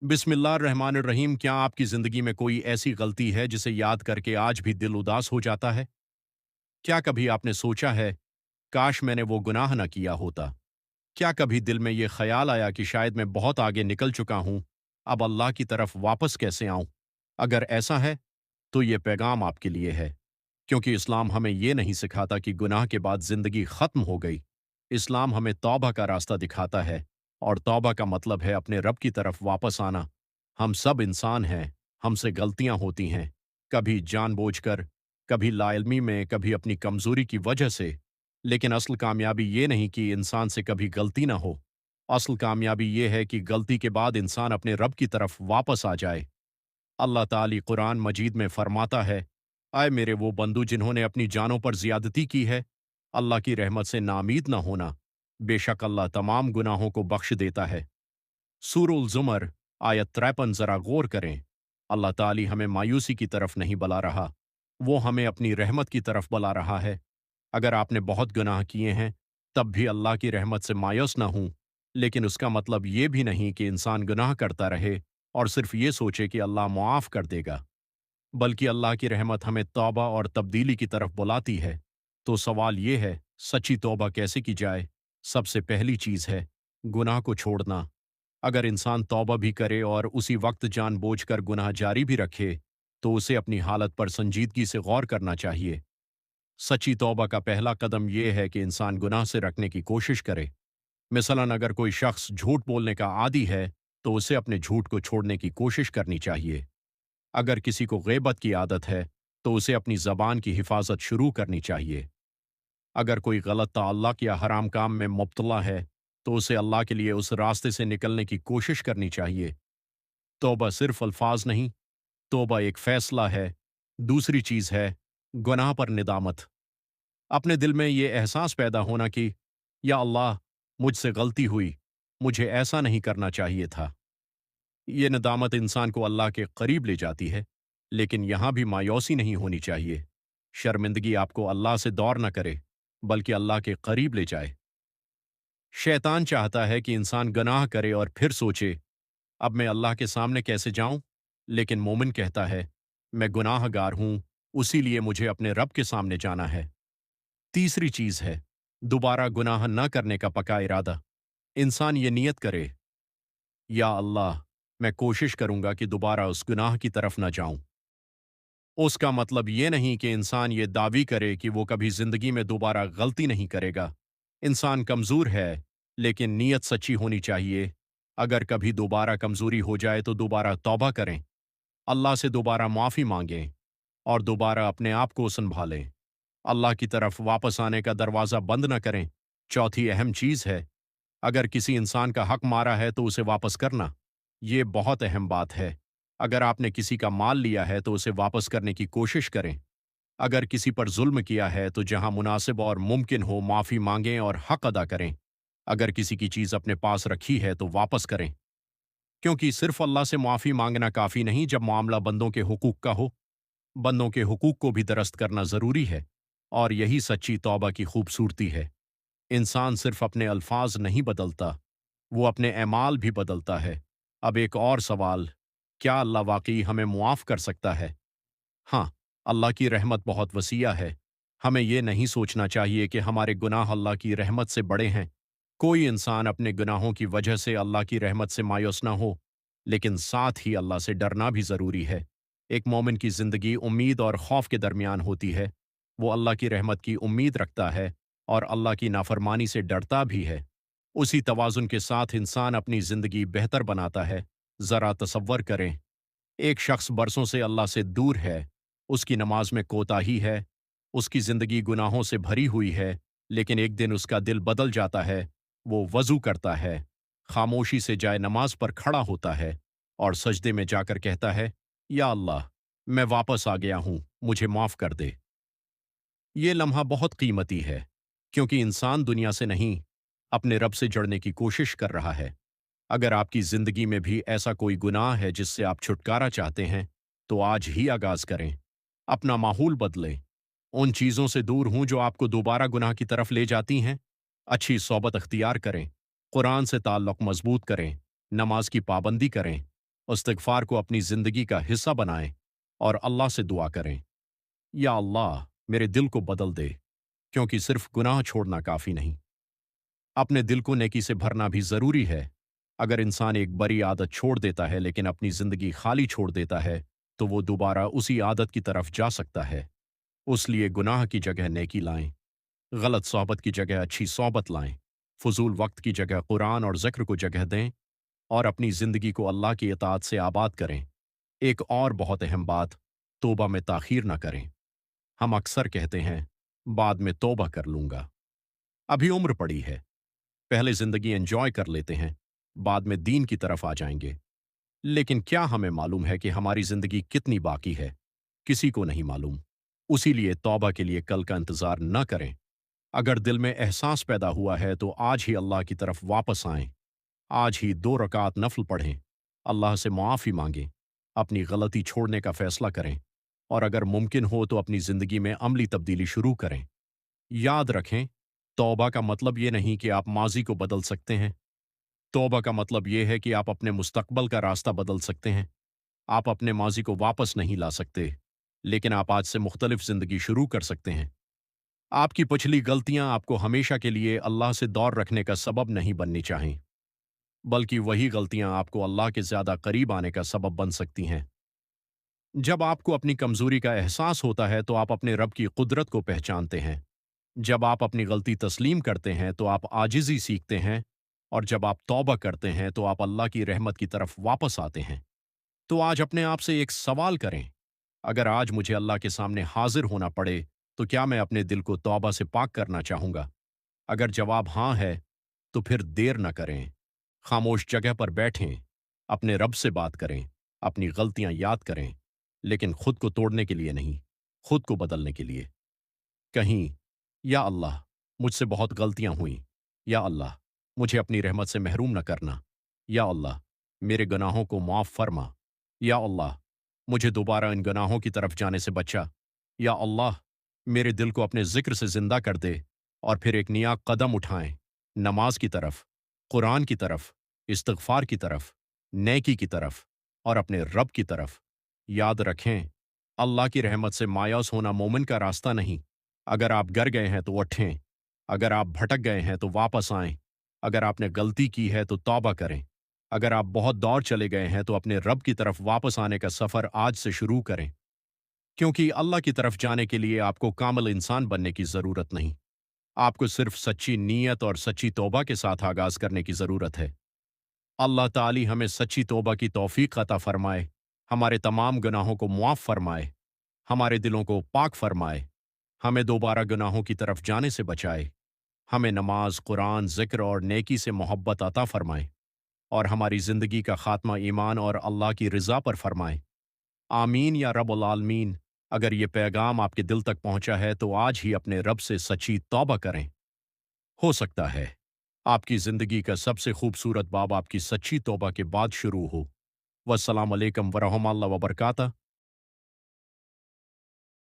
बिस्मिल्लाहिर्रहमानिर्रहीम। क्या आपकी ज़िंदगी में कोई ऐसी गलती है जिसे याद करके आज भी दिल उदास हो जाता है? क्या कभी आपने सोचा है, काश मैंने वो गुनाह न किया होता? क्या कभी दिल में ये ख्याल आया कि शायद मैं बहुत आगे निकल चुका हूँ, अब अल्लाह की तरफ वापस कैसे आऊँ? अगर ऐसा है, तो ये पैगाम आपके लिए है, क्योंकि इस्लाम हमें ये नहीं सिखाता कि गुनाह के बाद ज़िंदगी ख़त्म हो गई। इस्लाम हमें तौबा का रास्ता दिखाता है, और तौबा का मतलब है अपने रब की तरफ वापस आना। हम सब इंसान हैं, हमसे गलतियां होती हैं, कभी जानबूझकर, कभी लाइल्मी में, कभी अपनी कमज़ोरी की वजह से। लेकिन असल कामयाबी ये नहीं कि इंसान से कभी गलती ना हो। असल कामयाबी ये है कि गलती के बाद इंसान अपने रब की तरफ वापस आ जाए। अल्लाह ताली कुरान मजीद में फरमाता है, आए मेरे वो बंदू जिन्होंने अपनी जानों पर ज़्यादती की है, अल्लाह की रहमत से नामीद न होना, बेशक अल्लाह तमाम गुनाहों को बख्श देता है। सूरह ज़ुमर आयत 53 ज़रा गौर करें। अल्लाह ताली हमें मायूसी की तरफ नहीं बुला रहा, वो हमें अपनी रहमत की तरफ बुला रहा है। अगर आपने बहुत गुनाह किए हैं, तब भी अल्लाह की रहमत से मायूस ना हूं, लेकिन उसका मतलब ये भी नहीं कि इंसान गुनाह करता रहे और सिर्फ ये सोचे कि अल्लाह मुआफ़ कर देगा, बल्कि अल्लाह की रहमत हमें तौबा और तब्दीली की तरफ बुलाती है। तो सवाल ये है, सच्ची तौबा कैसे की जाए? सबसे पहली चीज़ है गुनाह को छोड़ना। अगर इंसान तौबा भी करे और उसी वक्त जानबूझकर गुनाह जारी भी रखे, तो उसे अपनी हालत पर संजीदगी से गौर करना चाहिए। सच्ची तौबा का पहला कदम यह है कि इंसान गुनाह से रखने की कोशिश करे। मिसलन अगर कोई शख्स झूठ बोलने का आदी है, तो उसे अपने झूठ को छोड़ने की कोशिश करनी चाहिए। अगर किसी को गैबत की आदत है, तो उसे अपनी ज़बान की हिफाजत शुरू करनी चाहिए। अगर कोई गलत ताल्लुक़ या हराम काम में मुब्तला है, तो उसे अल्लाह के लिए उस रास्ते से निकलने की कोशिश करनी चाहिए। तौबा सिर्फ अल्फाज नहीं, तौबा एक फ़ैसला है। दूसरी चीज़ है गुनाह पर निदामत। अपने दिल में ये एहसास पैदा होना कि या अल्लाह, मुझसे गलती हुई, मुझे ऐसा नहीं करना चाहिए था। ये नदामत इंसान को अल्लाह के करीब ले जाती है, लेकिन यहाँ भी मायूसी नहीं होनी चाहिए। शर्मिंदगी आपको अल्लाह से दूर न करे, बल्कि अल्लाह के करीब ले जाए। शैतान चाहता है कि इंसान गनाह करे और फिर सोचे, अब मैं अल्लाह के सामने कैसे जाऊं? लेकिन मोमिन कहता है, मैं गुनाहगार हूं, उसी लिए मुझे अपने रब के सामने जाना है। तीसरी चीज है दोबारा गुनाह न करने का पक्का इरादा। इंसान ये नियत करे, या अल्लाह, मैं कोशिश करूंगा कि दोबारा उस गुनाह की तरफ न जाऊं। उसका मतलब ये नहीं कि इंसान ये दावी करे कि वो कभी जिंदगी में दोबारा गलती नहीं करेगा। इंसान कमजोर है, लेकिन नीयत सच्ची होनी चाहिए। अगर कभी दोबारा कमजोरी हो जाए तो दोबारा तौबा करें, अल्लाह से दोबारा माफी मांगें और दोबारा अपने आप को संभालें। अल्लाह की तरफ वापस आने का दरवाज़ा बंद न करें। चौथी अहम चीज़ है, अगर किसी इंसान का हक मारा है तो उसे वापस करना। ये बहुत अहम बात है। अगर आपने किसी का माल लिया है तो उसे वापस करने की कोशिश करें। अगर किसी पर जुल्म किया है तो जहां मुनासिब और मुमकिन हो माफ़ी मांगें और हक अदा करें। अगर किसी की चीज़ अपने पास रखी है तो वापस करें, क्योंकि सिर्फ अल्लाह से माफ़ी मांगना काफ़ी नहीं जब मामला बंदों के हुकूक का हो। बंदों के हुकूक को भी दरस्त करना ज़रूरी है, और यही सच्ची तौबा की खूबसूरती है। इंसान सिर्फ अपने अल्फाज नहीं बदलता, वो अपने एमाल भी बदलता है। अब एक और सवाल, क्या अल्लाह वाकई हमें मुआफ़ कर सकता है? हाँ, अल्लाह की रहमत बहुत वसीया है। हमें ये नहीं सोचना चाहिए कि हमारे गुनाह अल्लाह की रहमत से बड़े हैं। कोई इंसान अपने गुनाहों की वजह से अल्लाह की रहमत से मायूस ना हो, लेकिन साथ ही अल्लाह से डरना भी ज़रूरी है। एक मोमिन की ज़िंदगी उम्मीद और खौफ के दरमियान होती है। वो अल्लाह की रहमत की उम्मीद रखता है और अल्लाह की नाफरमानी से डरता भी है। उसी तवाज़ुन के साथ इंसान अपनी ज़िंदगी बेहतर बनाता है। ज़रा तसव्वुर करें, एक शख्स बरसों से अल्लाह से दूर है, उसकी नमाज में कोताही है, उसकी ज़िंदगी गुनाहों से भरी हुई है, लेकिन एक दिन उसका दिल बदल जाता है। वो वज़ू करता है, खामोशी से जाए नमाज पर खड़ा होता है और सजदे में जाकर कहता है, या अल्लाह, मैं वापस आ गया हूँ, मुझे माफ़ कर दे। ये लम्हा बहुत कीमती है, क्योंकि इंसान दुनिया से नहीं, अपने रब से जुड़ने की कोशिश कर रहा है। अगर आपकी जिंदगी में भी ऐसा कोई गुनाह है जिससे आप छुटकारा चाहते हैं, तो आज ही आगाज करें। अपना माहौल बदलें। उन चीजों से दूर हूं जो आपको दोबारा गुनाह की तरफ ले जाती हैं। अच्छी सोबत अख्तियार करें, कुरान से ताल्लुक मजबूत करें, नमाज की पाबंदी करें, इस्तिग़फ़ार को अपनी ज़िंदगी का हिस्सा बनाएं और अल्लाह से दुआ करें, या अल्लाह मेरे दिल को बदल दे, क्योंकि सिर्फ गुनाह छोड़ना काफ़ी नहीं, अपने दिल को नेकी से भरना भी ज़रूरी है। अगर इंसान एक बुरी आदत छोड़ देता है लेकिन अपनी ज़िंदगी खाली छोड़ देता है, तो वो दोबारा उसी आदत की तरफ जा सकता है। उसलिए गुनाह की जगह नेकी लाएं, गलत सोहबत की जगह अच्छी सोहबत लाएं, फजूल वक्त की जगह कुरान और ज़िक्र को जगह दें और अपनी ज़िंदगी को अल्लाह की इताअत से आबाद करें। एक और बहुत अहम बात, तौबा में ताख़ीर न करें। हम अक्सर कहते हैं, बाद में तौबा कर लूँगा, अभी उम्र पड़ी है, पहले ज़िंदगी एंजॉय कर लेते हैं, बाद में दीन की तरफ आ जाएंगे। लेकिन क्या हमें मालूम है कि हमारी ज़िंदगी कितनी बाकी है? किसी को नहीं मालूम। उसीलिए तौबा के लिए कल का इंतज़ार न करें। अगर दिल में एहसास पैदा हुआ है तो आज ही अल्लाह की तरफ वापस आएं। आज ही 2 रकात नफ़ल पढ़ें, अल्लाह से मुआफ़ी मांगें, अपनी गलती छोड़ने का फ़ैसला करें और अगर मुमकिन हो तो अपनी ज़िंदगी में अमली तब्दीली शुरू करें। याद रखें, तौबा का मतलब ये नहीं कि आप माज़ी को बदल सकते हैं। तौबा का मतलब ये है कि आप अपने मुस्तकबल का रास्ता बदल सकते हैं। आप अपने माज़ी को वापस नहीं ला सकते, लेकिन आप आज से मुख्तलिफ ज़िंदगी शुरू कर सकते हैं। आपकी पिछली गलतियां आपको हमेशा के लिए अल्लाह से दूर रखने का सबब नहीं बननी चाहिए, बल्कि वही गलतियां आपको अल्लाह के ज़्यादा करीब आने का सबब बन सकती हैं। जब आपको अपनी कमज़ोरी का एहसास होता है तो आप अपने रब की कुदरत को पहचानते हैं। जब आप अपनी गलती तस्लीम करते हैं तो आप आजिज़ी सीखते हैं और जब आप तौबा करते हैं तो आप अल्लाह की रहमत की तरफ वापस आते हैं। तो आज अपने आप से एक सवाल करें, अगर आज मुझे अल्लाह के सामने हाजिर होना पड़े तो क्या मैं अपने दिल को तौबा से पाक करना चाहूँगा? अगर जवाब हाँ है, तो फिर देर न करें। खामोश जगह पर बैठें, अपने रब से बात करें, अपनी गलतियां याद करें, लेकिन खुद को तोड़ने के लिए नहीं, खुद को बदलने के लिए। कहीं, या अल्लाह, मुझसे बहुत गलतियां हुई, या अल्लाह, मुझे अपनी रहमत से महरूम न करना, या अल्लाह, मेरे गुनाहों को माफ़ फरमा, या अल्लाह, मुझे दोबारा इन गुनाहों की तरफ जाने से बचा, या अल्लाह, मेरे दिल को अपने जिक्र से जिंदा कर दे और फिर एक नया कदम उठाएं, नमाज की तरफ, कुरान की तरफ, इस्तिग़फ़ार की तरफ, नेकी की तरफ और अपने रब की तरफ। याद रखें, अल्लाह की रहमत से मायूस होना मोमिन का रास्ता नहीं। अगर आप गिर गए हैं तो उठें, अगर आप भटक गए हैं तो वापस आएं, अगर आपने गलती की है तो तौबा करें, अगर आप बहुत दूर चले गए हैं तो अपने रब की तरफ वापस आने का सफ़र आज से शुरू करें, क्योंकि अल्लाह की तरफ जाने के लिए आपको कामिल इंसान बनने की ज़रूरत नहीं, आपको सिर्फ सच्ची नीयत और सच्ची तौबा के साथ आगाज़ करने की ज़रूरत है। अल्लाह ताली हमें सच्ची तौबा की तौफीक अता फरमाए, हमारे तमाम गुनाहों को मुआफ़ फरमाए, हमारे दिलों को पाक फरमाए, हमें दोबारा गुनाहों की तरफ जाने से बचाए, हमें नमाज, कुरान, ज़िक्र और नेकी से मोहब्बत अता फरमाए और हमारी ज़िंदगी का खात्मा ईमान और अल्लाह की रज़ा पर फरमाए। आमीन या रब्बुल आलमीन। अगर ये पैगाम आपके दिल तक पहुंचा है तो आज ही अपने रब से सच्ची तौबा करें। हो सकता है आपकी ज़िंदगी का सबसे खूबसूरत बाब आपकी सच्ची तौबा के बाद शुरू हो। वस्सलाम अलैकुम वरहमतुल्लाहि वबरकातुहू।